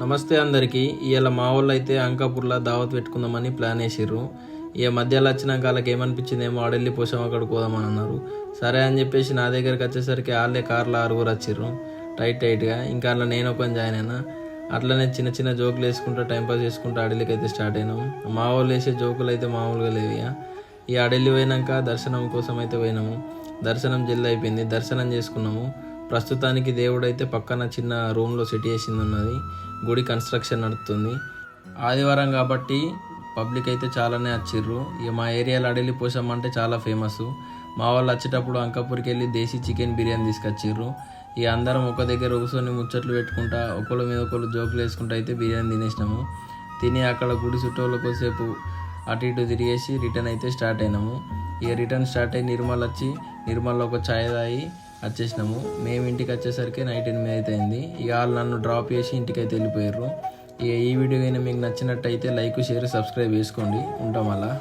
నమస్తే అందరికీ. ఇవాళ మా వాళ్ళు అయితే అంకాపూర్లో దావత్ పెట్టుకుందామని ప్లాన్ వేసిర్రు. ఇక మధ్యలో వచ్చినాక వాళ్ళకి ఏమనిపించిందేమో ఆడెళ్ళి పోసాం అక్కడికి పోదామని అన్నారు. సరే అని చెప్పేసి నా దగ్గరికి వచ్చేసరికి వాళ్ళే కార్లో 6 వచ్చిర్రు టైట్గా. ఇంకా అట్లా నేను ఒక జాయిన్ అయినా. అట్లనే చిన్న చిన్న జోకులు వేసుకుంటూ టైంపాస్ చేసుకుంటూ ఆడెళ్ళకి అయితే స్టార్ట్ అయినాం. మా వాళ్ళు వేసే జోకులు అయితే మామూలుగా లేవు. ఈ ఆడెళ్ళి పోయినాక దర్శనం కోసం అయితే పోయినాము. దర్శనం జల్ది అయిపోయింది. దర్శనం చేసుకున్నాము. ప్రస్తుతానికి దేవుడు అయితే పక్కన చిన్న రూమ్లో సెట్ చేసింది ఉన్నది. గుడి కన్స్ట్రక్షన్ నడుస్తుంది. ఆదివారం కాబట్టి పబ్లిక్ అయితే చాలానే వచ్చిర్రు. ఇక మా ఏరియాలో అడెళ్ళి పోసామంటే చాలా ఫేమస్. మా వాళ్ళు వచ్చేటప్పుడు అంకాపూర్కి వెళ్ళి దేశీ చికెన్ బిర్యానీ తీసుకొచ్చిర్రు. ఇక అందరం ఒక దగ్గర కూర్చొని ముచ్చట్లు పెట్టుకుంటా ఒకళ్ళ మీద ఒకళ్ళు జోకులు వేసుకుంటూ అయితే బిర్యానీ తినేసినాము. తిని అక్కడ గుడి చుట్టూలో కొద్దిసేపు అటు ఇటు తిరిగేసి రిటర్న్ అయితే స్టార్ట్ అయినాము. ఇక రిటర్న్ స్టార్ట్ అయ్యి నిర్మల్లో ఒక ఛాయ్ తాగి వచ్చేసినాము. మేము ఇంటికి వచ్చేసరికి నైట్ 8 అయితే అయింది. ఇక వాళ్ళు నన్ను డ్రాప్ చేసి ఇంటికి అయితే వెళ్ళిపోయారు. ఇక ఈ వీడియో అయినా మీకు నచ్చినట్టయితే లైక్, షేర్, సబ్స్క్రైబ్ చేసుకోండి. ఉంటాం అలా.